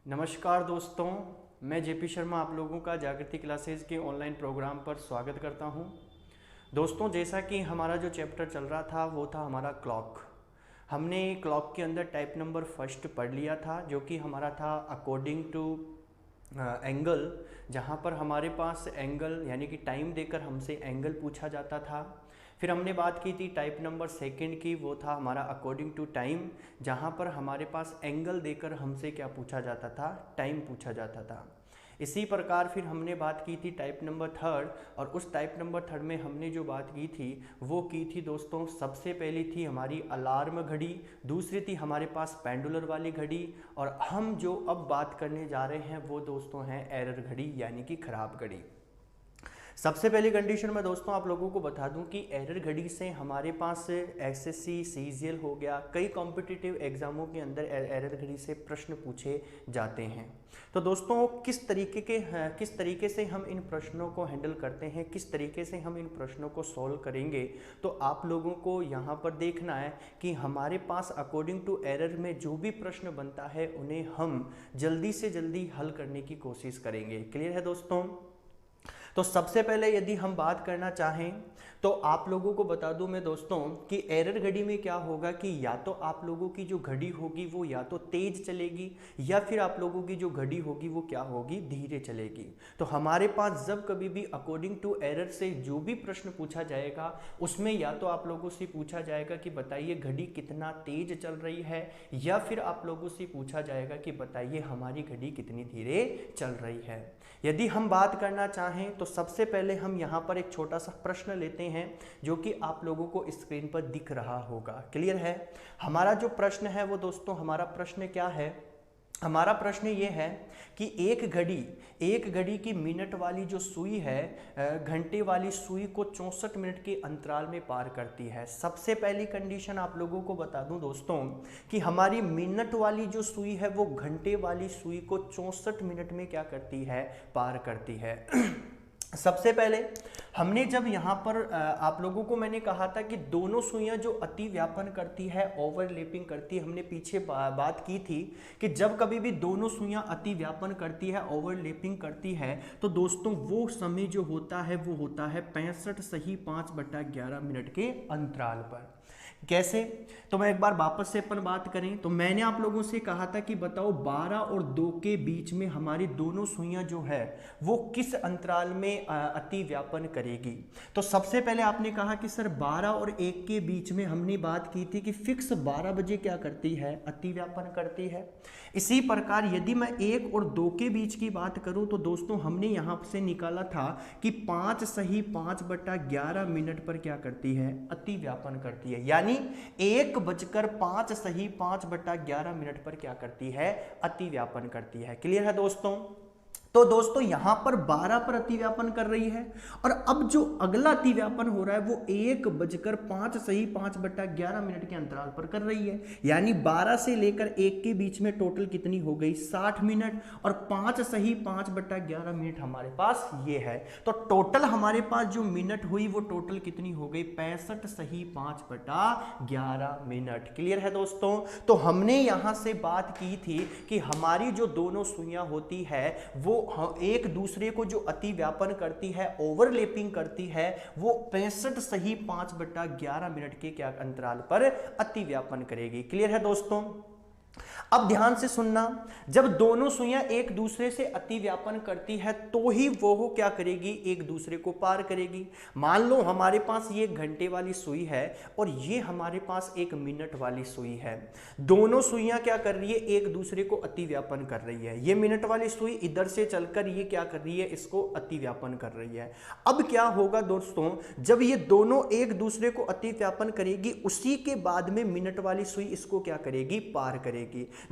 नमस्कार दोस्तों, मैं जेपी शर्मा आप लोगों का जागृति क्लासेस के ऑनलाइन प्रोग्राम पर स्वागत करता हूं। दोस्तों, जैसा कि हमारा जो चैप्टर चल रहा था वो था हमारा क्लॉक। हमने क्लॉक के अंदर टाइप नंबर फर्स्ट पढ़ लिया था, जो कि हमारा था अकॉर्डिंग टू एंगल, जहाँ पर हमारे पास एंगल यानी कि टाइम देकर हमसे एंगल पूछा जाता था। फिर हमने बात की थी टाइप नंबर सेकंड की, वो था हमारा अकॉर्डिंग टू टाइम, जहाँ पर हमारे पास एंगल देकर हमसे क्या पूछा जाता था, टाइम पूछा जाता था। इसी प्रकार फिर हमने बात की थी टाइप नंबर थर्ड, और उस टाइप नंबर थर्ड में हमने जो बात की थी वो की थी दोस्तों, सबसे पहली थी हमारी अलार्म घड़ी, दूसरी थी हमारे पास पेंडुलर वाली घड़ी, और हम जो अब बात करने जा रहे हैं वो दोस्तों हैं एरर घड़ी यानी कि खराब घड़ी। सबसे पहली कंडीशन मैं दोस्तों आप लोगों को बता दूं कि एरर घड़ी से हमारे पास एसएससी सीजीएल हो गया, कई कॉम्पिटिटिव एग्जामों के अंदर एरर घड़ी से प्रश्न पूछे जाते हैं। तो दोस्तों किस तरीके से हम इन प्रश्नों को हैंडल करते हैं, किस तरीके से हम इन प्रश्नों को सॉल्व करेंगे, तो आप लोगों को यहाँ पर देखना है कि हमारे पास अकॉर्डिंग टू एरर में जो भी प्रश्न बनता है उन्हें हम जल्दी से जल्दी हल करने की कोशिश करेंगे। क्लियर है दोस्तों? तो सबसे पहले यदि हम बात करना चाहें तो आप लोगों को बता दूं मैं दोस्तों कि एरर घड़ी में क्या होगा कि या तो आप लोगों की जो घड़ी होगी वो या तो तेज चलेगी, या फिर आप लोगों की जो घड़ी होगी वो क्या होगी, धीरे चलेगी। तो हमारे पास जब कभी भी अकॉर्डिंग टू एरर से जो भी प्रश्न पूछा जाएगा उसमें या तो आप लोगों से पूछा जाएगा कि बताइए घड़ी कितना तेज चल रही है, या फिर आप लोगों से पूछा जाएगा कि बताइए हमारी घड़ी कितनी धीरे चल रही है। यदि हम बात करना चाहें तो सबसे पहले हम यहाँ पर एक छोटा सा प्रश्न लेते हैं जो कि आप लोगों को स्क्रीन पर दिख रहा होगा। क्लियर है? हमारा जो प्रश्न है वो दोस्तों, हमारा प्रश्न क्या है, हमारा प्रश्न ये है कि एक घड़ी की मिनट वाली जो सुई है घंटे वाली सुई को 64 मिनट के अंतराल में पार करती है। सबसे पहली कंडीशन आप लोगों को बता दूं दोस्तों कि हमारी मिनट वाली जो सुई है वो घंटे वाली सुई को 64 मिनट में क्या करती है, पार करती है। सबसे पहले हमने जब यहाँ पर आप लोगों को मैंने कहा था कि दोनों सुइयां जो अति व्यापन करती है, ओवरलैपिंग करती है, हमने पीछे बात की थी कि जब कभी भी दोनों सुइयां अति व्यापन करती है, ओवरलैपिंग करती है, तो दोस्तों वो समय जो होता है वो होता है 65 सही 5/11 मिनट के अंतराल पर। कैसे? तो मैं एक बार वापस से अपन बात करें तो मैंने आप लोगों से कहा था कि बताओ 12 और 2 के बीच में हमारी दोनों सुइयां जो है वो किस अंतराल में अति व्यापन करेगी। तो सबसे पहले आपने कहा कि सर 12 और 1 के बीच में हमने बात की थी कि फिक्स 12 बजे क्या करती है, अति व्यापन करती है। इसी प्रकार यदि मैं 1 और 2 के बीच की बात करूं तो दोस्तों हमने यहां से निकाला था कि 5 सही 5/11 मिनट पर क्या करती है, अति व्यापन करती है। यानी 1:05 सही 5/11 मिनट पर क्या करती है, अति व्यापन करती है। क्लियर है दोस्तों? तो दोस्तों यहां पर 12 पर अति व्यापन कर रही है, और अब जो अगला अति व्यापन हो रहा है वो 1:05 सही 5/11 मिनट के अंतराल पर कर रही है। यानी 12 से लेकर 1 के बीच में टोटल कितनी हो गई, 60 मिनट, और 5 सही 5/11 मिनट हमारे पास ये है। तो टोटल हमारे पास जो मिनट हुई वो टोटल कितनी हो गई, 65 सही 5/11 मिनट। क्लियर है दोस्तों? तो हमने यहां से बात की थी कि हमारी जो दोनों सुइयां होती है वो एक दूसरे को जो अति व्यापन करती है, ओवरलैपिंग करती है, वो 65 सही 5/11 मिनट के क्या अंतराल पर अति व्यापन करेगी। क्लियर है दोस्तों? अब ध्यान से सुनना, जब दोनों सुइयां एक दूसरे से अति व्यापन करती है तो ही वो क्या करेगी, एक दूसरे को पार करेगी। मान लो हमारे पास ये घंटे वाली सुई है और ये हमारे पास एक मिनट वाली सुई है। दोनों सुइयां क्या कर रही है, एक दूसरे को अति व्यापन कर रही है। ये मिनट वाली सुई इधर से चलकर ये क्या कर रही है, इसको अति व्यापन कर रही है। अब क्या होगा दोस्तों, जब ये दोनों एक दूसरे को अति व्यापन करेगी उसी के बाद में मिनट वाली सुई इसको क्या करेगी, पार करेगी।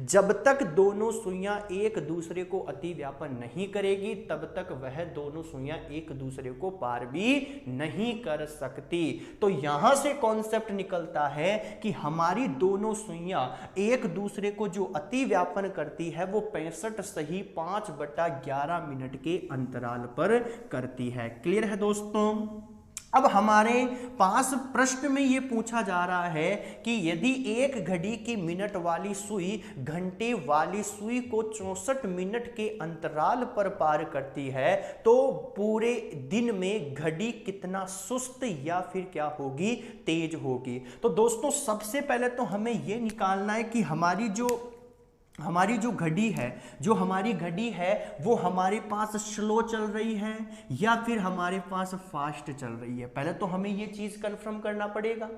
जब तक दोनों सुइयां एक दूसरे को अति व्यापन नहीं करेगी तब तक वह दोनों सुइयां एक दूसरे को पार भी नहीं कर सकती। तो यहां से कॉन्सेप्ट निकलता है कि हमारी दोनों सुइयां एक दूसरे को जो अति व्यापन करती है वो 65 सही 5/11 मिनट के अंतराल पर करती है। क्लियर है दोस्तों? अब हमारे पास प्रश्न में ये पूछा जा रहा है कि यदि एक घड़ी की मिनट वाली सुई घंटे वाली सुई को 64 मिनट के अंतराल पर पार करती है तो पूरे दिन में घड़ी कितना सुस्त या फिर क्या होगी, तेज होगी। तो दोस्तों सबसे पहले तो हमें ये निकालना है कि हमारी जो घड़ी है वो हमारे पास स्लो चल रही है या फिर हमारे पास फास्ट चल रही है। पहले तो हमें ये चीज कंफर्म करना पड़ेगा।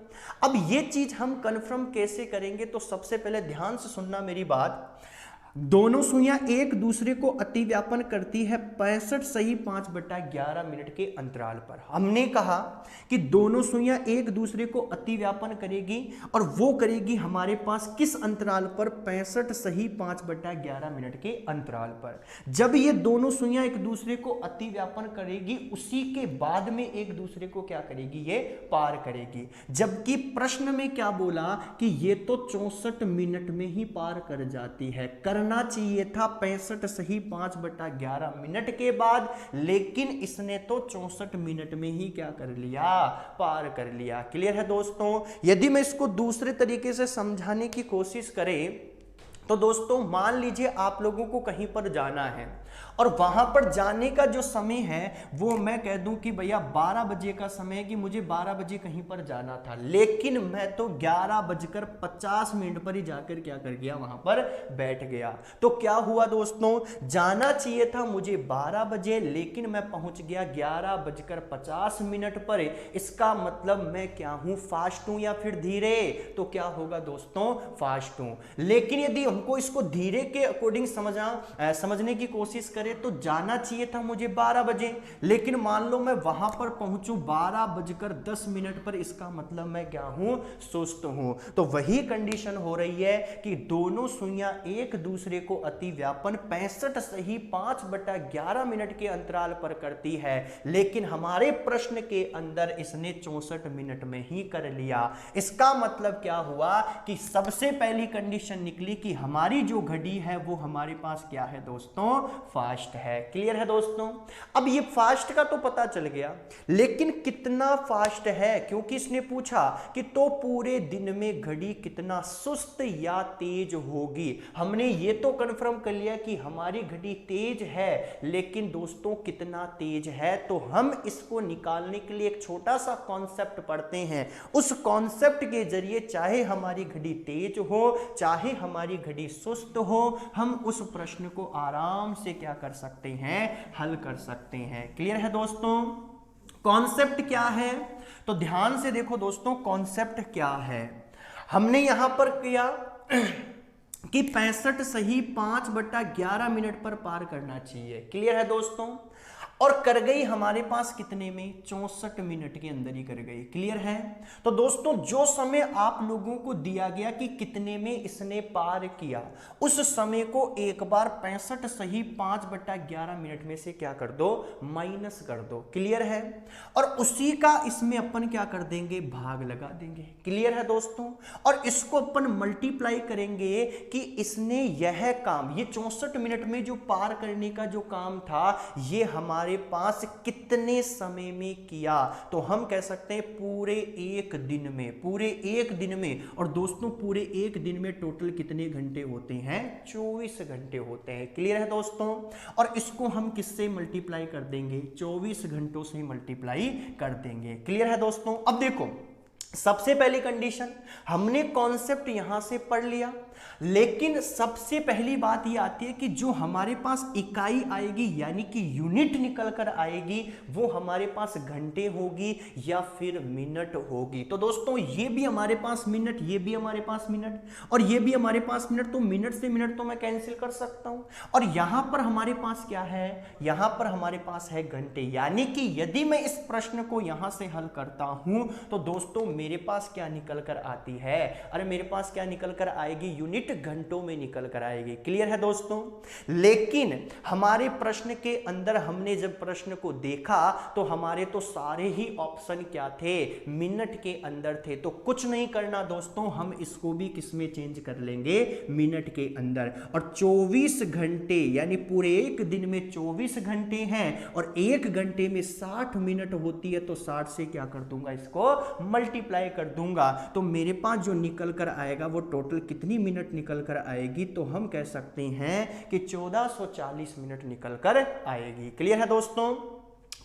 अब ये चीज हम कंफर्म कैसे करेंगे, तो सबसे पहले ध्यान से सुनना मेरी बात। दोनों सुइयां एक दूसरे को अतिव्यापन करती है 65 सही 5/11 मिनट के अंतराल पर। हमने कहा कि दोनों सुइयां एक दूसरे को अतिव्यापन करेगी और वो करेगी हमारे पास किस अंतराल पर, 65 सही 5/11 मिनट के अंतराल पर। जब ये दोनों सुइयां एक दूसरे को अतिव्यापन करेगी उसी के बाद में एक दूसरे को क्या करेगी, ये पार करेगी। जबकि प्रश्न में क्या बोला कि ये तो 64 मिनट में ही पार कर जाती है। करना चाहिए था 65 सही 5/11 मिनट के बाद, लेकिन इसने तो 64 मिनट में ही क्या कर लिया, पार कर लिया। क्लियर है दोस्तों। यदि मैं इसको दूसरे तरीके से समझाने की कोशिश करें तो दोस्तों मान लीजिए आप लोगों को कहीं पर जाना है और वहां पर जाने का जो समय है वो मैं कह दूं कि भैया 12 बजे का समय है कि मुझे 12 बजे कहीं पर जाना था, लेकिन मैं तो 11:50 पर ही जाकर क्या कर गया, वहां पर बैठ गया। तो क्या हुआ दोस्तों, जाना चाहिए था मुझे 12 बजे लेकिन मैं पहुंच गया 11:50 पर। इसका मतलब मैं क्या हूं, फास्ट हूं या फिर धीरे, तो क्या होगा दोस्तों, फास्ट हूं। लेकिन यदि हमको इसको धीरे के अकॉर्डिंग समझने की कोशिश करें तो जाना चाहिए था मुझे 12 बजे, लेकिन मान लो मैं वहां पर पहुंचूं 12:10 पर, इसका मतलब मैं क्या हूं, सुस्त हूं। तो वही कंडीशन हो रही है कि दोनों सुइयां एक दूसरे को अतिव्यापन 65 सही 5/11 मिनट के अंतराल पर करती है, लेकिन हमारे प्रश्न के अंदर इसने 64 मिनट में ही कर लिया। इसका मतलब क्या हुआ कि सबसे पहली कंडीशन निकली कि हमारी जो घड़ी है वो हमारे पास क्या है दोस्तों, फास्ट है। क्लियर है दोस्तों। अब ये फास्ट का तो पता चल गया, लेकिन कितना फास्ट है, क्योंकि इसने पूछा कि तो पूरे दिन में घड़ी कितना सुस्त या तेज होगी। हमने ये तो कंफर्म कर लिया कि हमारी घड़ी तेज है, लेकिन दोस्तों कितना तेज है, तो हम इसको निकालने के लिए एक छोटा सा कॉन्सेप्ट पढ़ते हैं। उस कॉन्सेप्ट के जरिए चाहे हमारी घड़ी तेज हो चाहे हमारी घड़ी सुस्त हो, हम उस प्रश्न को आराम से क्या कर सकते हैं, हल कर सकते हैं। क्लियर है दोस्तों। कॉन्सेप्ट क्या है, तो ध्यान से देखो दोस्तों, कॉन्सेप्ट क्या है। हमने यहां पर किया कि 65 सही 5/11 मिनट पर पार करना चाहिए। क्लियर है दोस्तों। और कर गई हमारे पास कितने में, 64 मिनट के अंदर ही कर गई। क्लियर है। तो दोस्तों जो समय आप लोगों को दिया गया कि कितने में इसने पार किया, उस समय को एक बार 65 सही 5/11 मिनट में से क्या कर दो, माइनस कर दो। क्लियर है। और उसी का इसमें अपन क्या कर देंगे, भाग लगा देंगे। क्लियर है दोस्तों। और इसको अपन मल्टीप्लाई करेंगे कि इसने यह काम, ये 64 मिनट में जो पार करने का जो काम था, ये हमारे पास कितने समय में किया, तो हम कह सकते हैं पूरे एक दिन में। पूरे एक दिन में। और दोस्तों पूरे एक दिन में टोटल कितने घंटे होते हैं, 24 घंटे होते हैं। क्लियर है दोस्तों। और इसको हम किससे मल्टीप्लाई कर देंगे, 24 घंटों से मल्टीप्लाई कर देंगे। क्लियर है दोस्तों। अब देखो सबसे पहली कंडीशन हमने कॉन्सेप्ट यहां से पढ़ लिया, लेकिन सबसे पहली बात यह आती है कि जो हमारे पास इकाई आएगी यानी कि यूनिट निकल कर आएगी, वो हमारे पास घंटे होगी या फिर मिनट होगी। तो दोस्तों ये भी हमारे पास मिनट, ये भी हमारे पास मिनट और ये भी हमारे पास मिनट, तो मिनट से मिनट तो मैं कैंसिल कर सकता हूं। और यहां पर हमारे पास क्या है, यहां पर हमारे पास है घंटे। यानी कि यदि मैं इस प्रश्न को यहां से हल करता हूं तो दोस्तों मेरे पास क्या निकल कर आती है, अरे मेरे पास क्या निकल कर आएगी, यूनिट घंटों में निकल कर आएगी। क्लियर है दोस्तों। लेकिन हमारे प्रश्न के अंदर हमने जब प्रश्न को देखा तो हमारे तो सारे ही ऑप्शन क्या थे, मिनट के अंदर थे। तो कुछ नहीं करना दोस्तों, हम इसको भी किसमें चेंज कर लेंगे, मिनट के अंदर। और 24 घंटे यानी पूरे एक दिन में 24 घंटे हैं और एक घंटे में 60 मिनट होती है, तो 60 से क्या कर दूंगा, इसको मल्टीप्लाई कर दूंगा। तो मेरे पास जो निकल कर आएगा वो टोटल कितनी मिनट निकल कर आएगी, तो हम कह सकते हैं कि 1440 मिनट निकल कर आएगी। क्लियर है दोस्तों।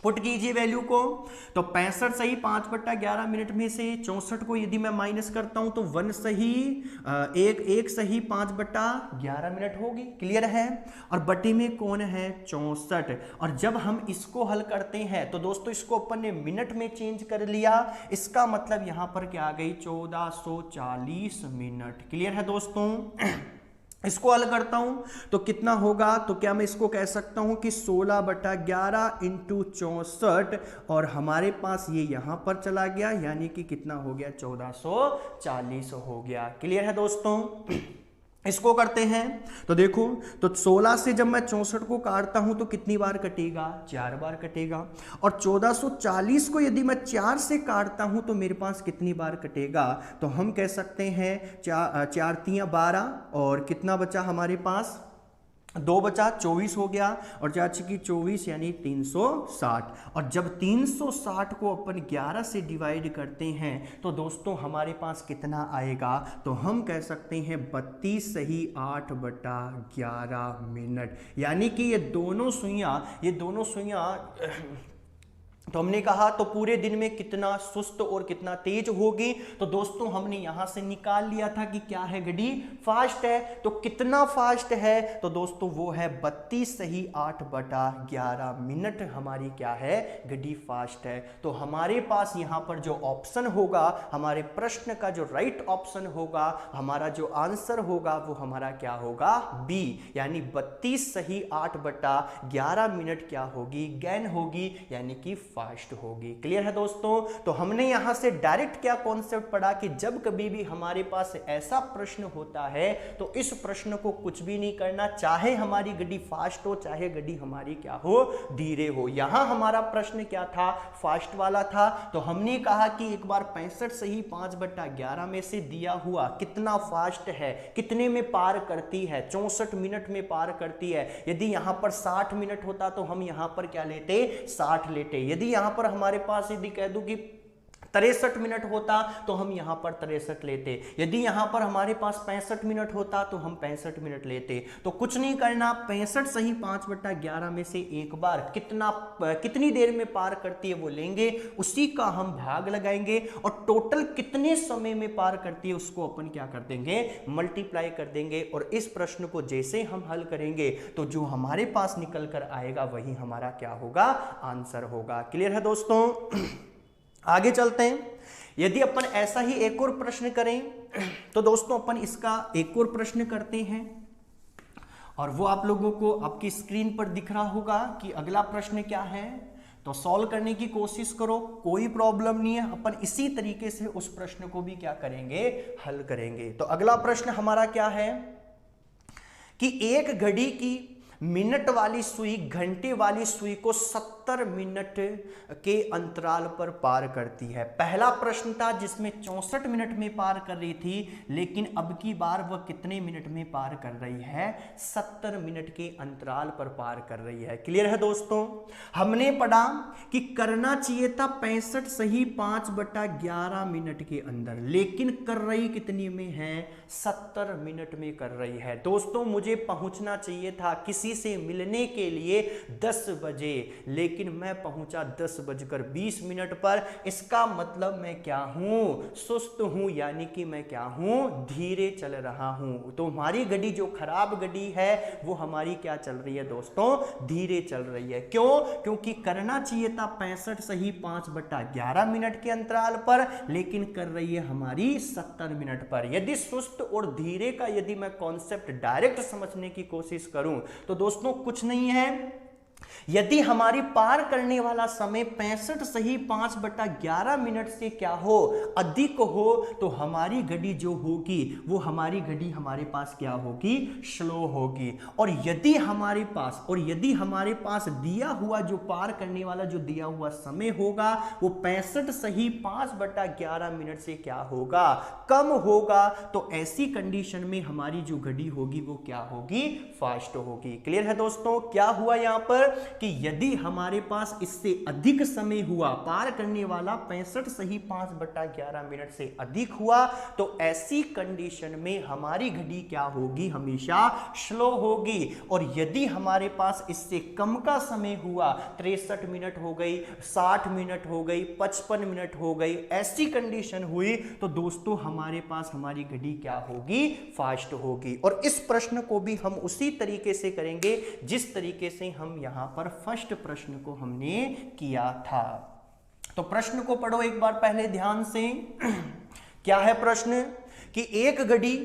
पुट कीजिए वैल्यू को, तो 65 सही 5/11 मिनट में से 64 को यदि मैं माइनस करता हूं तो 1 सही एक सही 5/11 मिनट होगी। क्लियर है। और बटे में कौन है, 64। और जब हम इसको हल करते हैं तो दोस्तों इसको अपन ने मिनट में चेंज कर लिया, इसका मतलब यहां पर क्या आ गई, 1440 मिनट। क्लियर है दोस्तों। इसको हल करता हूं तो कितना होगा, तो क्या मैं इसको कह सकता हूं कि 16/11 इंटू 64, और हमारे पास ये यहां पर चला गया, यानी कि कितना हो गया, 1440 हो गया। क्लियर है दोस्तों। इसको करते हैं तो देखो, तो 16 से जब मैं 64 को काटता हूं तो कितनी बार कटेगा, 4 बार कटेगा। और 1440 को यदि मैं 4 से काटता हूं तो मेरे पास कितनी बार कटेगा, तो हम कह सकते हैं 4 3 12, और कितना बचा हमारे पास, 2 बचा, 24 हो गया, और 4 की 24 यानी 360। और जब 360 को अपन 11 से डिवाइड करते हैं तो दोस्तों हमारे पास कितना आएगा, तो हम कह सकते हैं 32 सही 8/11 मिनट। यानी कि ये दोनों सुइयां तो हमने कहा तो पूरे दिन में कितना सुस्त और कितना तेज होगी, तो दोस्तों हमने यहां से निकाल लिया था कि क्या है, घड़ी फास्ट है। तो कितना फास्ट है, तो दोस्तों वो है 32 सही 8/11 मिनट हमारी क्या है, घड़ी फास्ट है। तो हमारे पास यहां पर जो ऑप्शन होगा, हमारे प्रश्न का जो राइट ऑप्शन होगा, हमारा जो आंसर होगा वो हमारा क्या होगा, बी, यानी 32 सही 8/11 मिनट क्या होगी, गैन होगी, यानी कि फास्ट होगी। क्लियर है दोस्तों। तो हमने यहां से डायरेक्ट क्या कॉन्सेप्ट पढ़ा कि जब कभी भी हमारे पास ऐसा प्रश्न होता है तो इस प्रश्न को कुछ भी नहीं करना, चाहे हमारी गड्डी फास्ट हो चाहे गड्डी हमारी क्या हो, धीरे हो। यहां हमारा प्रश्न क्या था, फास्ट वाला था। तो हमने कहा कि एक बार 65 सही 5/11 में से दिया हुआ कितना फास्ट है, कितने में पार करती है, 64 मिनट में पार करती है। यदि यहां पर 60 मिनट होता तो हम यहां पर क्या लेते, 60 लेते। यदि यहां पर हमारे पास यदि कह दूं कि 63 मिनट होता तो हम यहां पर 63 लेते। यदि यहां पर हमारे पास 65 मिनट होता तो हम 65 मिनट लेते। तो कुछ नहीं करना, 65 सही 5/11 में से एक बार कितनी देर में पार करती है वो लेंगे, उसी का हम भाग लगाएंगे, और टोटल कितने समय में पार करती है उसको अपन क्या कर देंगे, मल्टीप्लाई कर देंगे। और इस प्रश्न को जैसे हम हल करेंगे तो जो हमारे पास निकल कर आएगा वही हमारा क्या होगा, आंसर होगा। क्लियर है दोस्तों। आगे चलते हैं। यदि अपन ऐसा ही एक और प्रश्न करें तो दोस्तों अपन इसका एक और प्रश्न करते हैं, और वो आप लोगों को आपकी स्क्रीन पर दिख रहा होगा कि अगला प्रश्न क्या है। तो सॉल्व करने की कोशिश करो, कोई प्रॉब्लम नहीं है, अपन इसी तरीके से उस प्रश्न को भी क्या करेंगे, हल करेंगे। तो अगला प्रश्न हमारा क्या है कि एक घड़ी की मिनट वाली सुई घंटे वाली सुई को 70 मिनट के अंतराल पर पार करती है। पहला प्रश्न था जिसमें 64 मिनट में पार कर रही थी, लेकिन अब की बार वह कितने मिनट में पार कर रही है, 70 मिनट के अंतराल पर पार कर रही है। क्लियर है दोस्तों। हमने पढ़ा कि करना चाहिए था 65 सही 5/11 मिनट के अंदर, लेकिन कर रही कितनी में है, 70 मिनट में कर रही है। दोस्तों मुझे पहुंचना चाहिए था किसी से मिलने के लिए 10 बजे, लेकिन मैं पहुंचा 10:20 पर। इसका मतलब मैं क्या हूं, सुस्त हूं, यानी कि मैं क्या हूं, धीरे चल रहा हूं। तो हमारी गाड़ी जो खराब गाड़ी है वो हमारी क्या चल रही है दोस्तों, धीरे चल रही है। क्यों, क्योंकि करना चाहिए था 65 सही 5/11 मिनट के अंतराल पर, लेकिन कर रही है हमारी 70 मिनट पर। यदि सुस्त और धीरे का यदि मैं कॉन्सेप्ट डायरेक्ट समझने की कोशिश करूं तो दोस्तों कुछ नहीं है, यदि हमारी पार करने वाला समय 65 सही 5/11 मिनट से क्या हो, अधिक हो, तो हमारी घड़ी जो होगी वो हमारी घड़ी हमारे पास क्या होगी, स्लो होगी। और यदि हमारे पास दिया हुआ जो पार करने वाला जो दिया हुआ समय होगा वो 65 सही 5/11 मिनट से क्या होगा, कम होगा, तो ऐसी कंडीशन में हमारी जो घड़ी होगी वो क्या होगी, फास्ट होगी। क्लियर है दोस्तों? क्या हुआ यहां पर कि यदि हमारे पास इससे अधिक समय हुआ, पार करने वाला 65 सही 5/11 मिनट से अधिक हुआ, तो ऐसी कंडीशन में हमारी घड़ी क्या होगी, हमेशा स्लो होगी। और यदि हमारे पास इससे कम का समय हुआ, 63 मिनट हो गई, 60 मिनट हो गई, 55 मिनट हो गई, ऐसी कंडीशन हुई, तो दोस्तों हमारे पास हमारी घड़ी क्या होगी, फास्ट होगी। और इस प्रश्न को भी हम उसी तरीके से करेंगे जिस तरीके से हम यहां पर फर्स्ट प्रश्न को हमने किया था। तो प्रश्न को पढ़ो एक बार पहले ध्यान से। क्या है प्रश्न कि एक घड़ी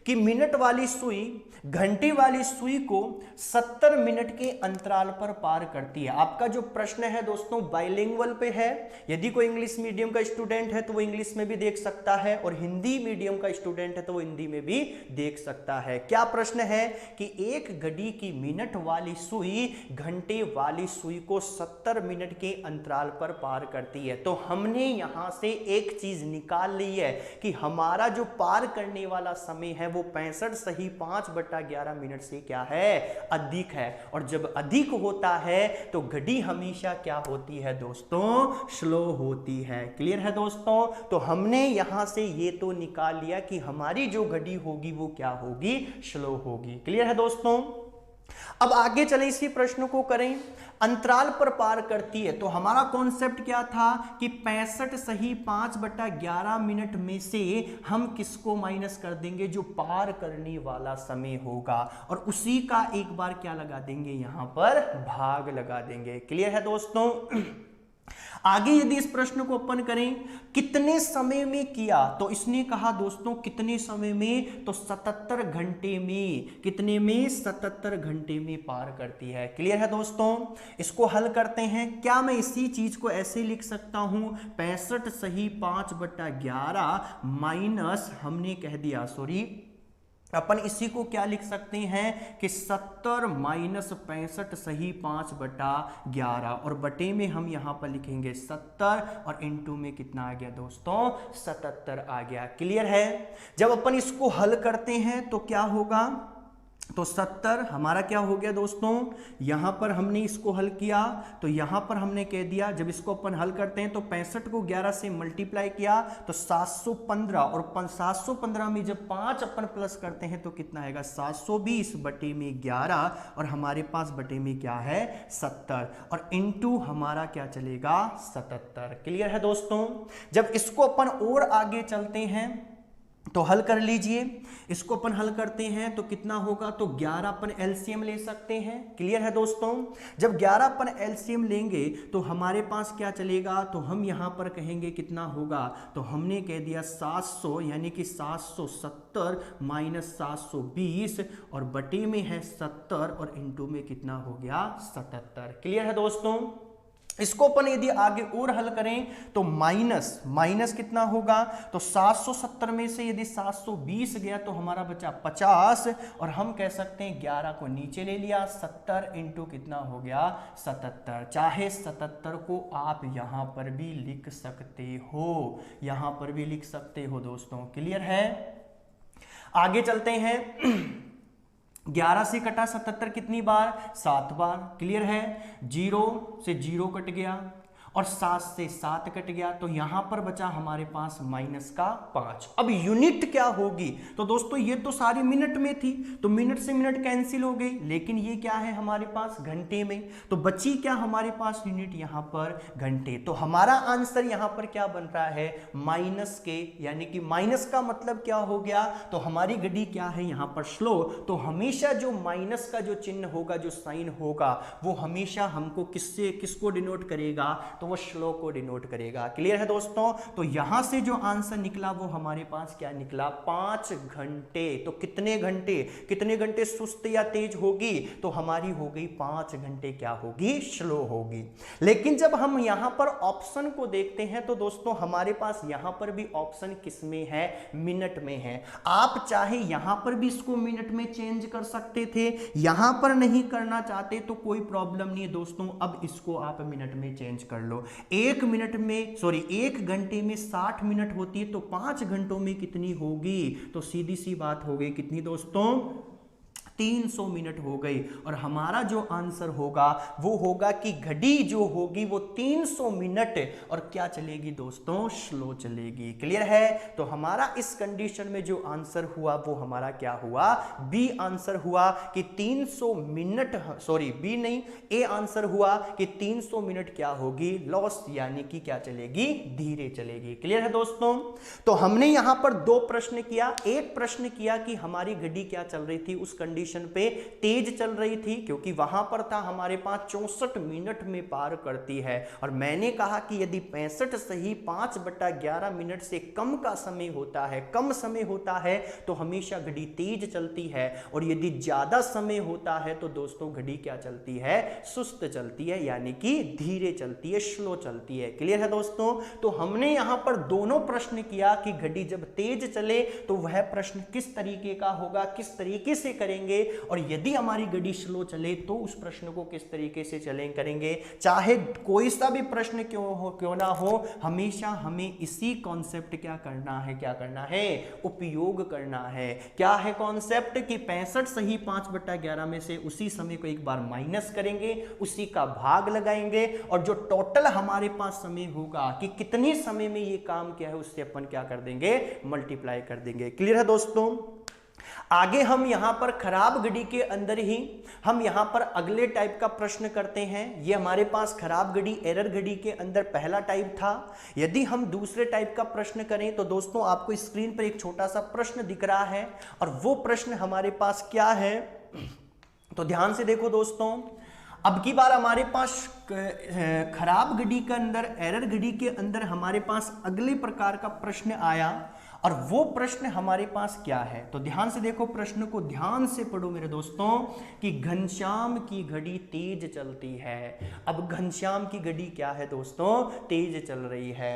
की मिनट वाली सुई घंटे वाली सुई को 70 मिनट के अंतराल पर पार करती है। आपका जो प्रश्न है दोस्तों बाइलिंगुअल पे है। यदि कोई इंग्लिश मीडियम का स्टूडेंट है तो वो इंग्लिश में भी देख सकता है, और हिंदी मीडियम का स्टूडेंट है तो वो हिंदी में भी देख सकता है। क्या प्रश्न है कि एक घड़ी की मिनट वाली सुई घंटे वाली सुई को 70 मिनट के अंतराल पर पार करती है। तो हमने यहां से एक चीज निकाल ली है कि हमारा जो पार करने वाला समय है वो 65 सही 5/11 मिनट से क्या है, अधिक है। और जब अधिक होता है तो घड़ी हमेशा क्या होती है दोस्तों, स्लो होती है। क्लियर है दोस्तों? तो हमने यहां से ये तो निकाल लिया कि हमारी जो घड़ी होगी वो क्या होगी, स्लो होगी। क्लियर है दोस्तों? अब आगे चले इसी प्रश्न को करें। अंतराल पर पार करती है, तो हमारा कॉन्सेप्ट क्या था कि 65 सही 5/11 मिनट में से हम किसको माइनस कर देंगे, जो पार करने वाला समय होगा, और उसी का एक बार क्या लगा देंगे, यहां पर भाग लगा देंगे। क्लियर है दोस्तों? आगे यदि इस प्रश्न को अपन करें कितने समय में किया, तो इसने कहा दोस्तों कितने समय में, तो 77 घंटे में। कितने में, 77 घंटे में पार करती है। क्लियर है दोस्तों? इसको हल करते हैं। क्या मैं इसी चीज को ऐसे लिख सकता हूं, 65 सही 5/11 माइनस, हमने कह दिया सॉरी, अपन इसी को क्या लिख सकते हैं कि 70 माइनस 65 सही 5/11, और बटे में हम यहां पर लिखेंगे 70, और इनटू में कितना आ गया दोस्तों, 77 आ गया। क्लियर है? जब अपन इसको हल करते हैं तो क्या होगा, तो 70 हमारा क्या हो गया दोस्तों, यहां पर हमने इसको हल किया तो यहां पर हमने कह दिया, जब इसको अपन हल करते हैं तो 65 को 11 से मल्टीप्लाई किया तो 715, और 715 में जब 5 अपन प्लस करते हैं तो कितना आएगा, 720 बटे में 11, और हमारे पास बटे में क्या है, 70, और इनटू हमारा क्या चलेगा, 77। क्लियर है दोस्तों? जब इसको अपन और आगे चलते हैं तो हल कर लीजिए। इसको अपन हल करते हैं तो कितना होगा, तो 11 अपन एलसीएम ले सकते हैं। क्लियर है दोस्तों? जब 11 अपन एलसीएम लेंगे तो हमारे पास क्या चलेगा, तो हम यहां पर कहेंगे कितना होगा, तो हमने कह दिया 700, यानी कि 770 माइनस 720, और बटे में है 70, और इनटू में कितना हो गया, 77। क्लियर है दोस्तों? इसको अपन यदि आगे और हल करें तो माइनस कितना होगा, तो 770 में से यदि 720 गया तो हमारा बचा 50, और हम कह सकते हैं 11 को नीचे ले लिया, 70 इंटू कितना हो गया, 77। चाहे 77 को आप यहां पर भी लिख सकते हो, यहां पर भी लिख सकते हो दोस्तों। क्लियर है? आगे चलते हैं। 11 से कटा 77 कितनी बार, 7 बार। क्लियर है? 0 से 0 कट गया, और 7 से 7 कट गया, तो यहां पर बचा हमारे पास माइनस का 5। अब यूनिट क्या होगी, तो दोस्तों ये तो सारी मिनट में थी, तो मिनट से मिनट कैंसिल हो गई, लेकिन ये क्या है हमारे पास घंटे में, तो बची क्या हमारे पास यूनिट यहां पर, घंटे। तो हमारा आंसर यहां पर क्या बन रहा है, माइनस के, यानी कि माइनस का मतलब क्या हो गया, तो हमारी घड़ी क्या है यहां पर, स्लो। तो हमेशा जो माइनस का जो चिन्ह होगा, जो साइन होगा, वो हमेशा हमको किसको डिनोट करेगा, तो तो वो स्लो को डिनोट करेगा। क्लियर है दोस्तों? तो यहां से जो आंसर निकला वो हमारे पास क्या निकला, 5 घंटे। तो कितने घंटे सुस्त या तेज होगी, तो हमारी हो गई 5 घंटे क्या होगी, स्लो होगी। लेकिन जब हम यहां पर ऑप्शन को देखते हैं तो दोस्तों हमारे पास यहां पर भी ऑप्शन किस में है, मिनट में है। आप चाहे यहां पर भी इसको मिनट में चेंज कर सकते थे, यहां पर नहीं करना चाहते तो कोई प्रॉब्लम नहीं है दोस्तों, अब इसको आप मिनट में चेंज कर लो। 1 घंटे में 60 मिनट होती है, तो 5 घंटों में कितनी होगी, तो सीधी सी बात हो गई कितनी दोस्तों, 300 मिनट हो गई। और हमारा जो आंसर होगा वो होगा कि घड़ी जो होगी वो 300 मिनट और क्या चलेगी दोस्तों, स्लो चलेगी। क्लियर है? तो हमारा इस कंडीशन में जो आंसर हुआ वो हमारा क्या हुआ, बी आंसर हुआ कि 300 मिनट, सॉरी बी नहीं, ए आंसर हुआ कि 300 मिनट क्या होगी, लॉस, यानी कि क्या चलेगी, धीरे चलेगी। क्लियर है दोस्तों? तो हमने यहां पर 2 प्रश्न किया। एक प्रश्न किया कि हमारी घड़ी क्या चल रही थी, उस कंडीशन पे तेज चल रही थी, क्योंकि वहां पर था हमारे पास 64 मिनट में पार करती है। और मैंने कहा कि यदि 65 सही 5/11 मिनट से कम का समय होता है, कम समय होता है तो हमेशा घड़ी तेज चलती है, और यदि ज्यादा समय होता है तो दोस्तों घड़ी क्या चलती है, सुस्त चलती है, यानी कि धीरे चलती है, स्लो चलती है। क्लियर है दोस्तों? तो हमने यहां पर दोनों प्रश्न किया कि घड़ी जब तेज चले तो वह प्रश्न किस तरीके का होगा, किस तरीके से करेंगे, और यदि हमारी घड़ी स्लो चले तो उस प्रश्न को किस तरीके से करेंगे। चाहे कोई सा भी प्रश्न क्यों ना हो, हमेशा हमें इसी कॉन्सेप्ट क्या करना है, उपयोग करना है। क्या है कॉन्सेप्ट कि 65 सही 5/11 में से उसी समय को एक बार माइनस करेंगे, उसी का भाग लगाएंगे, और जो टोटल हमारे पास समय होगा कि कितने समय में ये काम क्या है, उससे अपन क्या कर देंगे, मल्टीप्लाई कर देंगे। क्लियर है दोस्तों? आगे हम यहां पर खराब घड़ी के अंदर ही हम यहां पर अगले टाइप का प्रश्न करते हैं। ये हमारे पास खराब घड़ी, एरर घड़ी के अंदर पहला टाइप था। यदि हम दूसरे टाइप का प्रश्न करें तो दोस्तों आपको स्क्रीन पर एक छोटा सा प्रश्न दिख रहा है, और वो प्रश्न हमारे पास क्या है, तो ध्यान से देखो दोस्तों। अब की बार हमारे पास खराब घड़ी के अंदर, एरर घड़ी के अंदर हमारे पास अगले प्रकार का प्रश्न आया, और वो प्रश्न हमारे पास क्या है, तो ध्यान से देखो, प्रश्न को ध्यान से पढ़ो मेरे दोस्तों, कि घनश्याम की घड़ी तेज चलती है। अब घनश्याम की घड़ी क्या है दोस्तों, तेज चल रही है।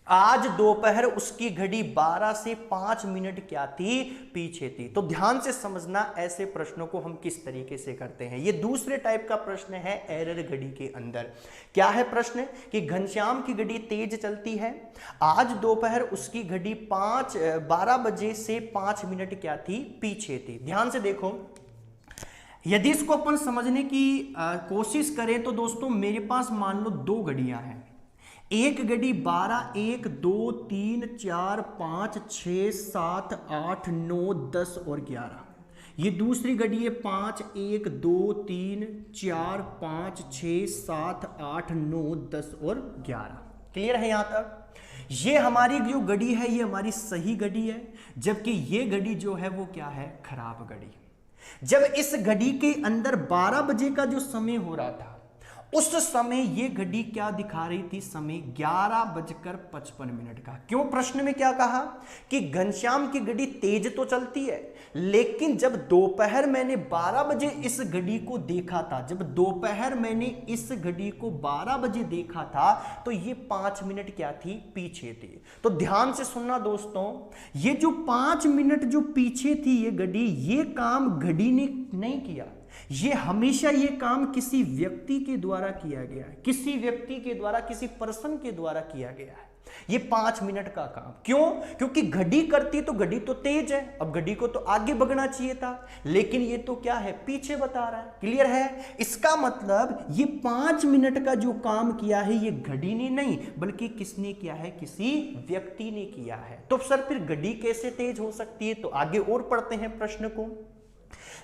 आज दोपहर उसकी घड़ी 12 से 5 मिनट क्या थी, पीछे थी। तो ध्यान से समझना ऐसे प्रश्नों को हम किस तरीके से करते हैं। ये दूसरे टाइप का प्रश्न है एरर घड़ी के अंदर। क्या है प्रश्न कि घनश्याम की घड़ी तेज चलती है, आज दोपहर उसकी घड़ी 12 बजे से 5 मिनट क्या थी, पीछे थी। ध्यान से देखो, यदि इसको अपन समझने की कोशिश करें तो दोस्तों मेरे पास मान लो 2 घड़ियां हैं। एक घड़ी 12, 1, 2, 3, 4, 5, 6, 7, 8, 9, 10 और 11। ये दूसरी घड़ी है 5, 1, 2, 3, 4, 5, 6, 7, 8, 9, 10 और 11। क्लियर है यहां तक? ये हमारी जो घड़ी है ये हमारी सही घड़ी है, जबकि ये घड़ी जो है वो क्या है, खराब घड़ी। जब इस घड़ी के अंदर 12 बजे का जो समय हो रहा था, उस समय ये घड़ी क्या दिखा रही थी, समय 11:55 का। क्यों, प्रश्न में क्या कहा कि घनश्याम की घड़ी तेज तो चलती है, लेकिन जब दोपहर मैंने 12 बजे इस घड़ी को देखा था, जब दोपहर मैंने इस घड़ी को 12 बजे देखा था, तो ये 5 मिनट क्या थी, पीछे थी। तो ध्यान से सुनना दोस्तों, ये जो 5 मिनट जो पीछे थी ये घड़ी, ये काम घड़ी ने नहीं किया, ये हमेशा ये काम किसी व्यक्ति के द्वारा किया गया है, किसी व्यक्ति के द्वारा, किसी पर्सन के द्वारा किया गया है। ये 5 मिनट का काम। क्यों? क्योंकि घड़ी करती तो घड़ी तो तेज है, अब घड़ी को तो आगे बढ़ना चाहिए था, लेकिन ये तो क्या है, पीछे बता रहा है। क्लियर है? इसका मतलब ये 5 मिनट का जो काम किया है ये घड़ी ने नहीं, बल्कि किसने किया है, किसी व्यक्ति ने किया है। तो सर फिर घड़ी कैसे तेज हो सकती है? तो आगे और पढ़ते हैं प्रश्न को।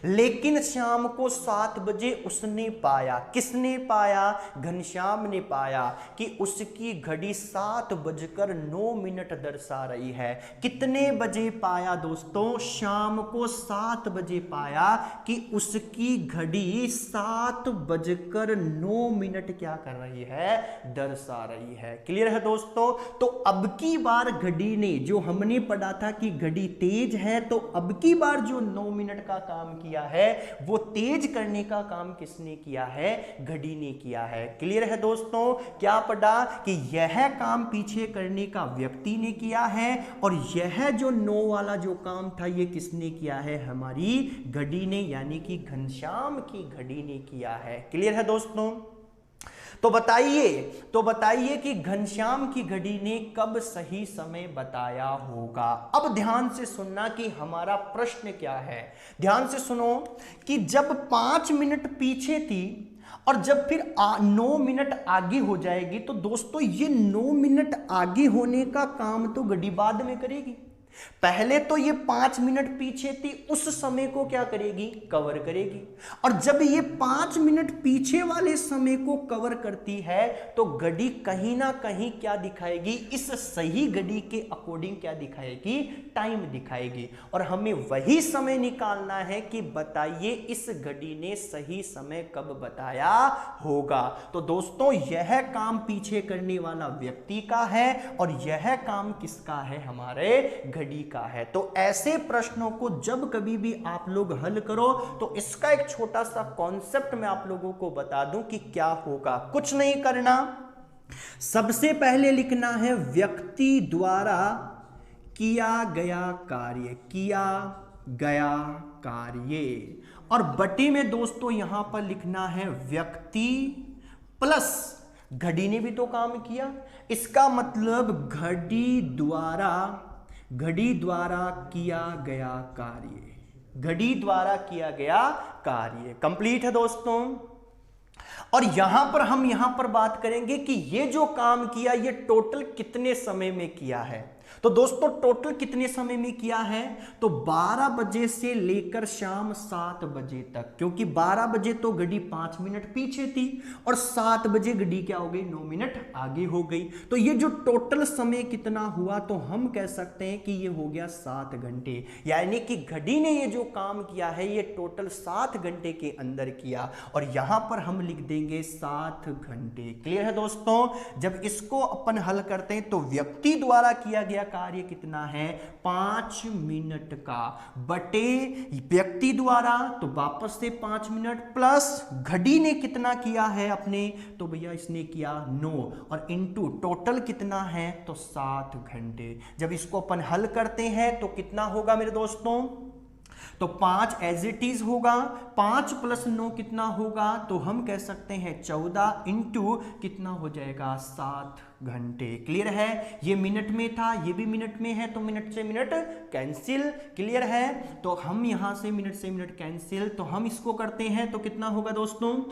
लेकिन शाम को 7 बजे उसने पाया, किसने पाया? घनश्याम ने पाया कि उसकी घड़ी 7:09 दर्शा रही है। कितने बजे पाया दोस्तों? शाम को 7 बजे पाया कि उसकी घड़ी 7:09 क्या कर रही है? दर्शा रही है। क्लियर है दोस्तों? तो अब की बार घड़ी ने, जो हमने पढ़ा था कि घड़ी तेज है, तो अब की बार जो 9 मिनट का काम किया है वो तेज करने का काम किसने किया है? घड़ी ने किया है। क्लियर है दोस्तों? क्या पढ़ा कि यह काम पीछे करने का व्यक्ति ने किया है और यह जो 9 वाला जो काम था ये किसने किया है? हमारी घड़ी ने, यानी कि घनश्याम की घड़ी ने किया है। क्लियर है दोस्तों? तो बताइए कि घनश्याम की घड़ी ने कब सही समय बताया होगा। अब ध्यान से सुनना कि हमारा प्रश्न क्या है। ध्यान से सुनो कि जब 5 मिनट पीछे थी और जब फिर 9 मिनट आगे हो जाएगी, तो दोस्तों ये 9 मिनट आगे होने का काम तो घड़ी बाद में करेगी। पहले तो ये 5 मिनट पीछे थी, उस समय को क्या करेगी? कवर करेगी। और जब ये 5 मिनट पीछे वाले समय को कवर करती है तो घड़ी कहीं ना कहीं क्या दिखाएगी? इस सही घड़ी के अकॉर्डिंग क्या दिखाएगी? टाइम दिखाएगी। और हमें वही समय निकालना है कि बताइए इस घड़ी ने सही समय कब बताया होगा। तो दोस्तों यह काम पीछे करने वाला व्यक्ति का है और यह काम किसका है? हमारे घड़ी का है। तो ऐसे प्रश्नों को जब कभी भी आप लोग हल करो तो इसका एक छोटा सा कॉन्सेप्ट मैं आप लोगों को बता दूं कि क्या होगा। कुछ नहीं करना, सबसे पहले लिखना है व्यक्ति द्वारा किया गया कार्य, किया गया कार्य, और बटे में दोस्तों यहां पर लिखना है व्यक्ति प्लस घड़ी ने भी तो काम किया। इसका मतलब घड़ी द्वारा किया गया कार्य, घड़ी द्वारा किया गया कार्य कंप्लीट है दोस्तों। और यहां पर बात करेंगे कि ये जो काम किया ये टोटल कितने समय में किया है। तो दोस्तों टोटल कितने समय में किया है? तो 12 बजे से लेकर शाम 7 बजे तक, क्योंकि 12 बजे तो घड़ी 5 मिनट पीछे थी और 7 बजे घड़ी क्या हो गई? 9 मिनट आगे हो गई। तो ये जो टोटल समय कितना हुआ, तो हम कह सकते हैं कि ये हो गया 7 घंटे। यानी कि घड़ी ने ये जो काम किया है ये टोटल 7 घंटे के अंदर किया, और यहां पर हम लिख देंगे 7 घंटे। क्लियर है दोस्तों? जब इसको अपन हल करते हैं तो व्यक्ति द्वारा किया गया कार्य कितना है? 5 मिनट का, बटे व्यक्ति द्वारा तो वापस से 5 मिनट, प्लस घड़ी ने कितना किया है अपने, तो भैया इसने किया 9, और इनटू टोटल कितना है? तो 7 घंटे। जब इसको अपन हल करते हैं तो कितना होगा मेरे दोस्तों? तो 5 एज इट इज होगा, 5 + 9 कितना होगा? तो हम कह सकते हैं 14 इंटू कितना हो जाएगा? 7 घंटे। क्लियर है? ये मिनट में था, ये भी मिनट में है, तो मिनट से मिनट कैंसिल। क्लियर है? तो हम यहां से मिनट कैंसिल, तो हम इसको करते हैं तो कितना होगा दोस्तों?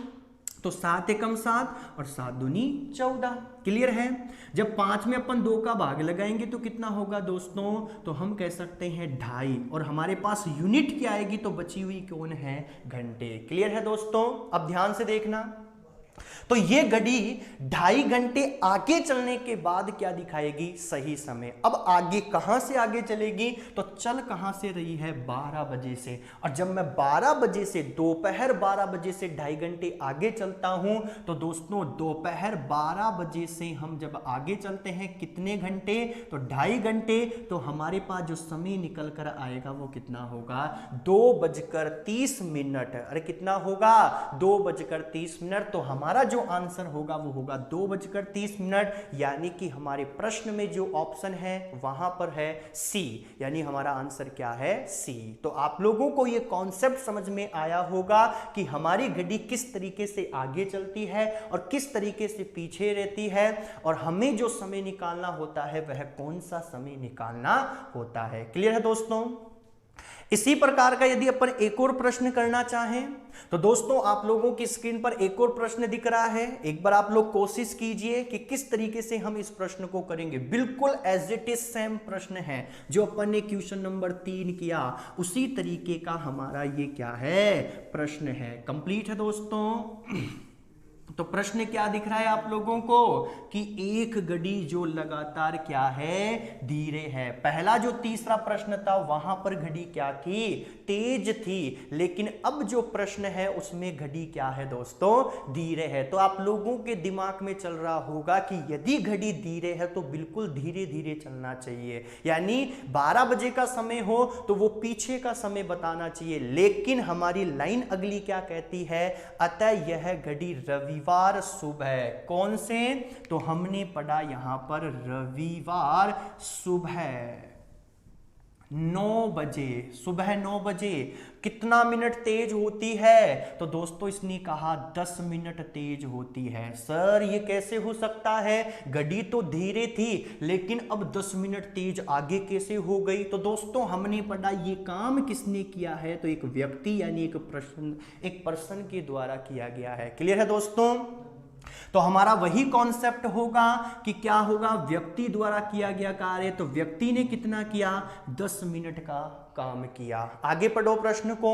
तो 7 एकम 7 और 7 दूनी 14। क्लियर है? जब 5 में अपन 2 का भाग लगाएंगे तो कितना होगा दोस्तों? तो हम कह सकते हैं 2.5, और हमारे पास यूनिट क्या आएगी? तो बची हुई कौन है? घंटे। क्लियर है दोस्तों? अब ध्यान से देखना, तो ये घड़ी 2.5 घंटे आगे चलने के बाद क्या दिखाएगी? सही समय। अब आगे कहां से आगे चलेगी? तो चल कहां से रही है? 12 बजे से। और जब मैं 12 बजे से, दोपहर 12 बजे से 2.5 घंटे आगे चलता हूं, तो दोस्तों दोपहर 12 बजे से हम जब आगे चलते हैं कितने घंटे? तो 2.5 घंटे। तो हमारे पास जो समय निकल कर आएगा वो कितना होगा? 2:30। अरे कितना होगा? 2:30। तो हमारा जो आंसर होगा वो होगा 2:30। यानी कि हमारे प्रश्न में जो ऑप्शन है वहां पर है सी, यानी हमारा आंसर क्या है? सी। तो आप लोगों को ये कॉन्सेप्ट समझ में आया होगा कि हमारी घड़ी किस तरीके से आगे चलती है और किस तरीके से पीछे रहती है, और हमें जो समय निकालना होता है वह कौन सा समय निकालना होता है। क्लियर है दोस्तों? इसी प्रकार का यदि अपन एक और प्रश्न करना चाहें तो दोस्तों आप लोगों की स्क्रीन पर एक और प्रश्न दिख रहा है। एक बार आप लोग कोशिश कीजिए कि किस तरीके से हम इस प्रश्न को करेंगे। बिल्कुल एज इट इज सेम प्रश्न है जो अपन ने क्वेश्चन नंबर 3 किया, उसी तरीके का हमारा ये क्या है, प्रश्न है। कंप्लीट है दोस्तों। तो प्रश्न क्या दिख रहा है आप लोगों को कि एक घड़ी जो लगातार क्या है, धीरे है। पहला जो तीसरा प्रश्न था वहां पर घड़ी क्या थी, तेज थी, लेकिन अब जो प्रश्न है उसमें घड़ी क्या है दोस्तों, धीरे है। तो आप लोगों के दिमाग में चल रहा होगा कि यदि घड़ी धीरे है तो बिल्कुल धीरे धीरे चलना चाहिए, यानी 12 बजे का समय हो तो वो पीछे का समय बताना चाहिए। लेकिन हमारी लाइन अगली क्या कहती है, अतः यह घड़ी रविवार सुबह, कौन से, तो हमने पढ़ा यहां पर रविवार सुबह 9 बजे, सुबह 9 बजे कितना मिनट तेज होती है, तो दोस्तों इसने कहा 10 मिनट तेज होती है। सर ये कैसे हो सकता है, घड़ी तो धीरे थी लेकिन अब 10 मिनट तेज आगे कैसे हो गई। तो दोस्तों हमने पढ़ा ये काम किसने किया है, तो एक व्यक्ति यानी एक पर्सन के द्वारा किया गया है। क्लियर है दोस्तों। तो हमारा वही कॉन्सेप्ट होगा कि क्या होगा, व्यक्ति द्वारा किया गया कार्य, तो व्यक्ति ने कितना किया, 10 मिनट का काम किया। आगे पढ़ो प्रश्न को।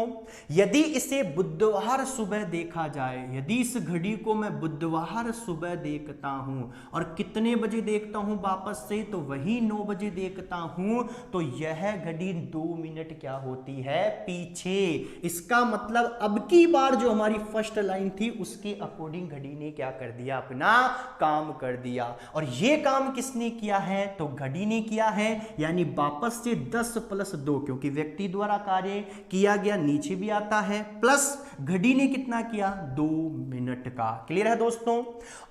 यदि इसे बुधवार सुबह देखा जाए, यदि इस घड़ी को मैं बुधवार सुबह देखता हूं और कितने बजे देखता हूं वापस से, तो वही 9 बजे देखता हूं, तो यह घड़ी 2 मिनट क्या होती है, पीछे। इसका मतलब अब की बार जो हमारी फर्स्ट लाइन थी उसके अकॉर्डिंग घड़ी ने क्या कर दिया, अपना काम कर दिया। और यह काम किसने किया है, तो घड़ी ने किया है, यानी वापस से 10 + 2, क्योंकि व्यक्ति द्वारा कार्य किया गया नीचे भी आता है, प्लस घड़ी ने कितना किया, 2 मिनट का। क्लियर है दोस्तों।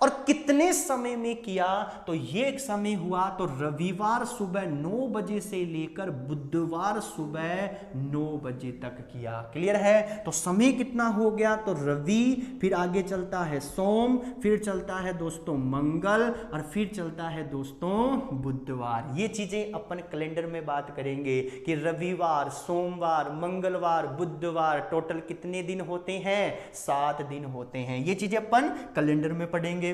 और कितने समय में किया, तो ये एक समय हुआ तो रविवार सुबह 9 बजे से लेकर बुधवार सुबह 9 बजे तक किया। क्लियर है। तो समय कितना हो गया, तो रवि, फिर आगे चलता है सोम, फिर चलता है दोस्तों मंगल, और फिर चलता है दोस्तों बुधवार। ये चीजें अपन कैलेंडर में बात करेंगे कि रविवार, सोमवार, मंगलवार, बुधवार टोटल कितने दिन होते हैं, 7 दिन होते हैं। ये चीजें अपन कैलेंडर में पढ़ेंगे।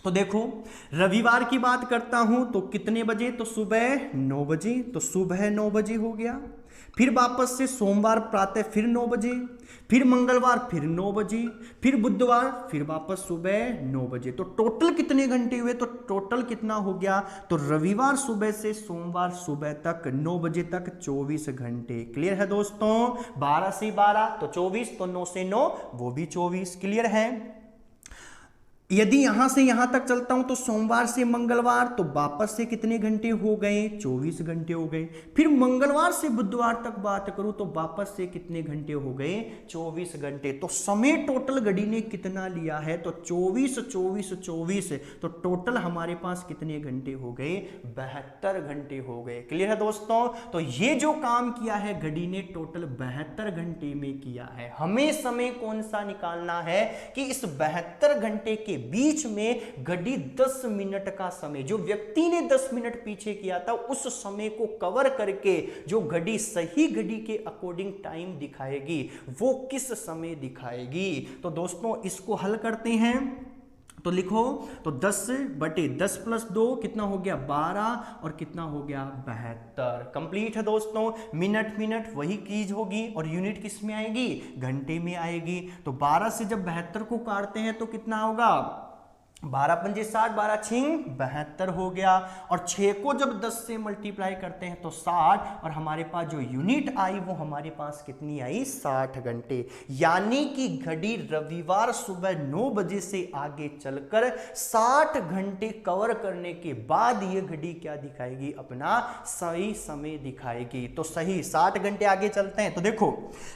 तो देखो रविवार की बात करता हूं तो कितने बजे, तो सुबह 9 बजे, तो सुबह 9 बजे हो गया। फिर वापस से सोमवार प्रातः फिर 9 बजे, फिर मंगलवार फिर 9 बजे, फिर बुधवार फिर वापस सुबह 9 बजे। तो टोटल कितने घंटे हुए, तो टोटल कितना हो गया, तो रविवार सुबह से सोमवार सुबह तक 9 बजे तक 24 घंटे। क्लियर है दोस्तों। 12 से 12 तो 24, तो 9 से 9 वो भी 24। क्लियर है। यदि यहां से यहां तक चलता हूं तो सोमवार से मंगलवार, तो वापस से कितने घंटे हो गए, 24 घंटे हो गए। फिर मंगलवार से बुधवार तक बात करूं तो वापस से कितने घंटे हो गए, 24 घंटे। तो समय टोटल घड़ी ने कितना लिया है, तो 24 24 24, तो टोटल हमारे पास कितने घंटे हो गए, 72 घंटे हो गए। क्लियर है दोस्तों। तो ये जो काम किया है घड़ी ने टोटल 72 घंटे में किया है। हमें समय कौन सा निकालना है कि इस 72 घंटे के बीच में घड़ी 10 मिनट का समय, जो व्यक्ति ने 10 मिनट पीछे किया था, उस समय को कवर करके जो घड़ी सही घड़ी के अकॉर्डिंग टाइम दिखाएगी वो किस समय दिखाएगी। तो दोस्तों इसको हल करते हैं। तो लिखो, तो 10/10 + 2 कितना हो गया, 12, और कितना हो गया, 72। कंप्लीट है दोस्तों। मिनट मिनट वही चीज होगी और यूनिट किस में आएगी, घंटे में आएगी। तो 12 से जब 72 को काटते हैं तो कितना होगा, 12 पंजे 60, 12 छिंग 72 हो गया। और 6 को जब 10 से मल्टीप्लाई करते हैं तो 60, और हमारे पास जो यूनिट आई वो हमारे पास कितनी आई, 60 घंटे। यानी कि घड़ी रविवार सुबह 9 बजे से आगे चलकर 60 घंटे कवर करने के बाद ये घड़ी क्या दिखाएगी, अपना सही समय दिखाएगी। तो सही 60 घंटे आगे चलते हैं। तो देखो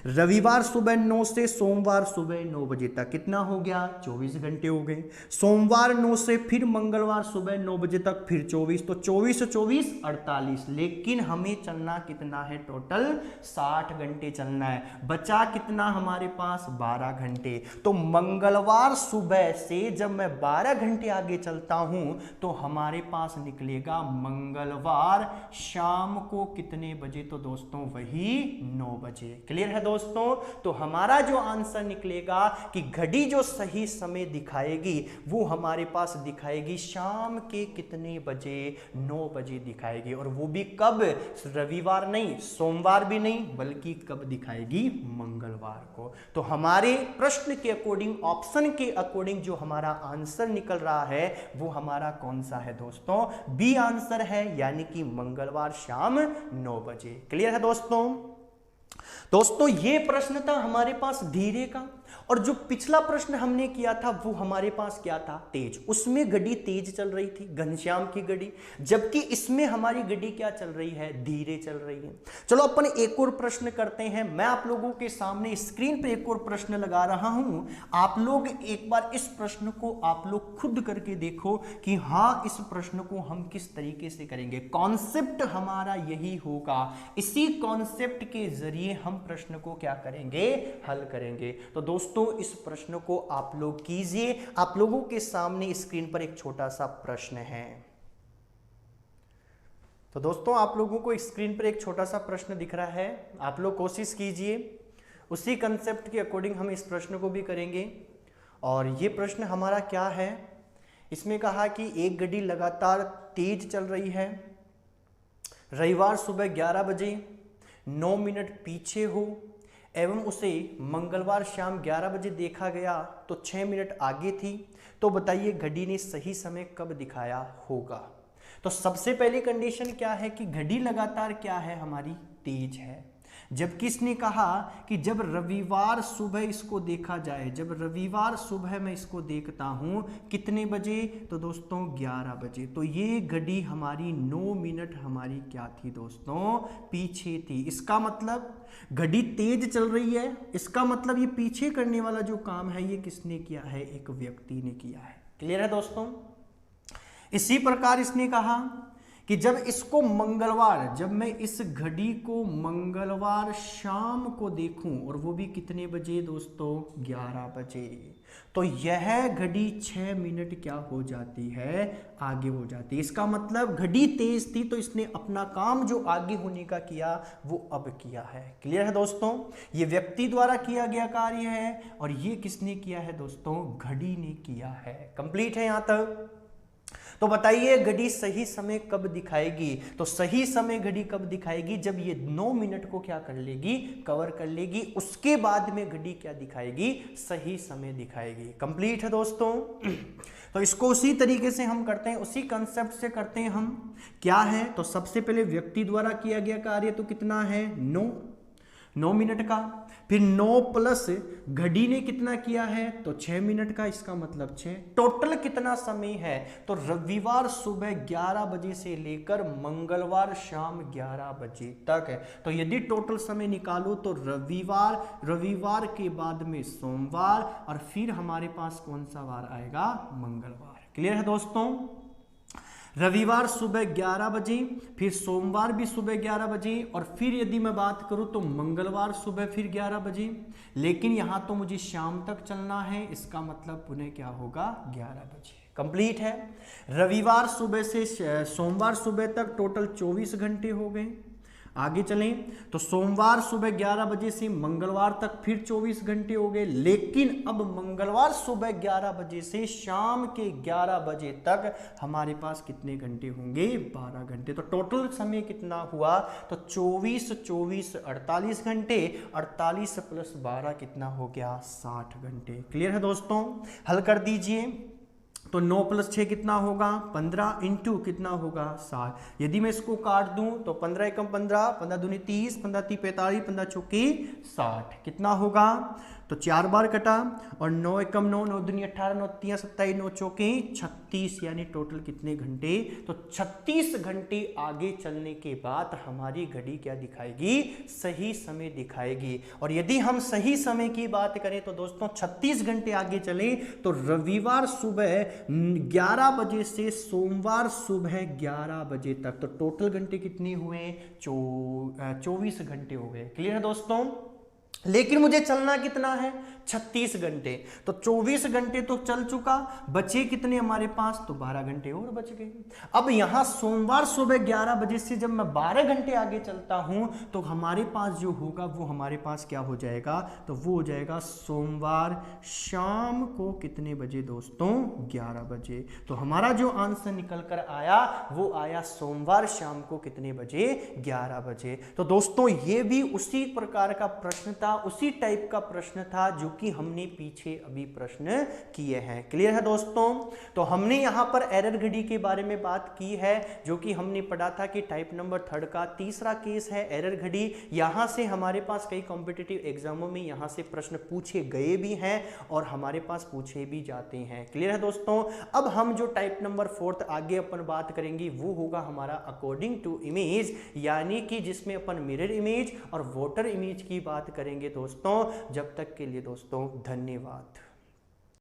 रविवार सुबह 9 से सोमवार सुबह 9 बजे तक कितना हो गया, 24 घंटे हो गए। सोमवार सोमवार 9 से फिर मंगलवार सुबह 9 बजे तक फिर 24, तो 24 24 48, लेकिन हमें चलना कितना है, टोटल 60 घंटे चलना है। बचा कितना हमारे पास, 12 घंटे। तो मंगलवार सुबह से जब मैं 12 घंटे आगे चलता हूं तो हमारे पास निकलेगा मंगलवार शाम को कितने बजे, तो दोस्तों वही 9 बजे। क्लियर है दोस्तों? तो हमारा जो आंसर निकलेगा कि घड़ी जो सही समय दिखाएगी वो हमारे पास दिखाएगी शाम के कितने बजे, 9 बजे दिखाएगी। और वो भी कब, रविवार नहीं, सोमवार भी नहीं, बल्कि कब दिखाएगी, मंगलवार को। तो हमारे प्रश्न के अकॉर्डिंग, ऑप्शन के अकॉर्डिंग जो हमारा आंसर निकल रहा है वो हमारा कौन सा है दोस्तों, बी आंसर है, यानी कि मंगलवार शाम 9 बजे। क्लियर है दोस्तों ये प्रश्न था हमारे पास धीरे का, और जो पिछला प्रश्न हमने किया था वो हमारे पास क्या था, तेज। उसमें गड्डी तेज चल रही थी, घनश्याम की गड्डी, जबकि इसमें हमारी गड्डी क्या चल रही है, धीरे चल रही है। चलो अपन एक और प्रश्न करते हैं। मैं आप लोगों के सामने स्क्रीन पे एक और प्रश्न लगा रहा हूं, आप लोग एक बार इस प्रश्न को आप लोग खुद करके देखो कि हाँ इस प्रश्न को हम किस तरीके से करेंगे। कॉन्सेप्ट हमारा यही होगा, इसी कॉन्सेप्ट के जरिए हम प्रश्न को क्या करेंगे, हल करेंगे। तो दोस्तों इस प्रश्न को आप लोग कीजिए। आप लोगों के सामने स्क्रीन पर एक छोटा सा प्रश्न है। तो दोस्तों आप लोगों को स्क्रीन पर एक छोटा सा प्रश्न दिख रहा है, आप लोग कोशिश कीजिए, उसी कंसेप्ट के अकॉर्डिंग हम इस प्रश्न को भी करेंगे। और ये प्रश्न हमारा क्या है, इसमें कहा कि एक गाड़ी लगातार तेज चल रही है, रविवार सुबह 11 बजे 9 मिनट पीछे हो एवं उसे मंगलवार शाम 11 बजे देखा गया तो 6 मिनट आगे थी, तो बताइए घड़ी ने सही समय कब दिखाया होगा। तो सबसे पहली कंडीशन क्या है कि घड़ी लगातार क्या है, हमारी तेज है। जबकि इसने कहा कि जब रविवार सुबह इसको देखा जाए, जब रविवार सुबह मैं इसको देखता हूं कितने बजे, तो दोस्तों 11 बजे। तो ये घड़ी हमारी 9 मिनट हमारी क्या थी दोस्तों, पीछे थी। इसका मतलब घड़ी तेज चल रही है, इसका मतलब ये पीछे करने वाला जो काम है ये किसने किया है, एक व्यक्ति ने किया है। क्लियर है दोस्तों? इसी प्रकार इसने कहा कि जब इसको मंगलवार, जब मैं इस घड़ी को मंगलवार शाम को देखूं और वो भी कितने बजे दोस्तों, 11 बजे, तो यह घड़ी 6 मिनट क्या हो जाती है, आगे हो जाती है। इसका मतलब घड़ी तेज थी तो इसने अपना काम जो आगे होने का किया वो अब किया है। क्लियर है दोस्तों? ये व्यक्ति द्वारा किया गया कार्य है और ये किसने किया है दोस्तों, घड़ी ने किया है। कंप्लीट है यहां तक? तो बताइए घड़ी सही समय कब दिखाएगी, तो सही समय घड़ी कब दिखाएगी, जब ये 9 मिनट को क्या कर लेगी, कवर कर लेगी, उसके बाद में घड़ी क्या दिखाएगी, सही समय दिखाएगी। कंप्लीट है दोस्तों? तो इसको उसी तरीके से हम करते हैं, उसी कंसेप्ट से करते हैं हम। क्या है, तो सबसे पहले व्यक्ति द्वारा किया गया कार्य तो कितना है, 9 मिनट का, फिर 9 प्लस घड़ी ने कितना किया है, तो 6 मिनट का, इसका मतलब 6। टोटल कितना समय है, तो रविवार सुबह 11 बजे से लेकर मंगलवार शाम 11 बजे तक है। तो यदि टोटल समय निकालो तो रविवार के बाद में सोमवार और फिर हमारे पास कौन सा वार आएगा, मंगलवार। क्लियर है दोस्तों? रविवार सुबह 11 बजे, फिर सोमवार भी सुबह 11 बजे, और फिर यदि मैं बात करूं तो मंगलवार सुबह फिर 11 बजे। लेकिन यहां तो मुझे शाम तक चलना है, इसका मतलब पुनः क्या होगा, 11 बजे। कंप्लीट है? रविवार सुबह से सोमवार सुबह तक टोटल 24 घंटे हो गए। आगे चलें तो सोमवार सुबह 11 बजे से मंगलवार तक फिर 24 घंटे हो गए। लेकिन अब मंगलवार सुबह 11 बजे से शाम के 11 बजे तक हमारे पास कितने घंटे होंगे, 12 घंटे। तो टोटल समय कितना हुआ, तो 24 48 घंटे, 48 प्लस 12 कितना हो गया, 60 घंटे। क्लियर है दोस्तों? हल कर दीजिए। तो 9 प्लस 6 कितना होगा, 15 इंटू कितना होगा, 60। यदि मैं इसको काट दूं तो 15 एकम 15, 15 दूनी 30, 15 ती 45, 15 चौकी 60। कितना होगा, तो 4 बार कटा और 9 एकम 9, 9 दूनी 18, 9 तियां 27, 9 चौके 36, यानी टोटल कितने घंटे? तो 36 घंटे आगे चलने के बाद हमारी घड़ी क्या दिखाएगी? सही समय दिखाएगी। और यदि हम सही समय की बात करें तो दोस्तों 36 घंटे आगे चले तो रविवार सुबह 11 बजे से सोमवार सुबह 11 बजे तक, तो टोटल घंटे कितने हुए? 24 घंटे हो गए। क्लियर है दोस्तों? लेकिन मुझे चलना कितना है? 36 घंटे। तो 24 घंटे तो चल चुका, बचे कितने हमारे पास? तो 12 घंटे और बच गए। अब यहां सोमवार सुबह 11 बजे से जब मैं 12 घंटे आगे चलता हूं तो हमारे पास जो होगा वो हमारे पास क्या हो जाएगा? तो वो हो जाएगा सोमवार शाम को कितने बजे दोस्तों? 11 बजे। तो हमारा जो आंसर निकल कर आया वो आया सोमवार शाम को कितने बजे? 11 बजे। तो दोस्तों ये भी उसी प्रकार का प्रश्न था, उसी टाइप का प्रश्न था जो कि हमने पीछे अभी प्रश्न किए हैं। क्लियर है दोस्तों? तो हमने यहां पर एरर घड़ी के बारे में बात की है, जो कि हमने पढ़ा था कि टाइप नंबर 3 का तीसरा केस है एरर घड़ी। यहां से हमारे पास कई कॉम्पिटिटिव एग्जामों में यहां से प्रश्न पूछे गए भी हैं और हमारे पास पूछे भी जाते हैं। क्लियर है दोस्तों? अब हम जो टाइप नंबर 4 आगे अपन बात करेंगे वो होगा हमारा अकॉर्डिंग टू इमेज, यानी कि जिसमें अपन मिरर इमेज और वोटर इमेज की बात करेंगे दोस्तों। जब तक के लिए दोस्तों धन्यवाद।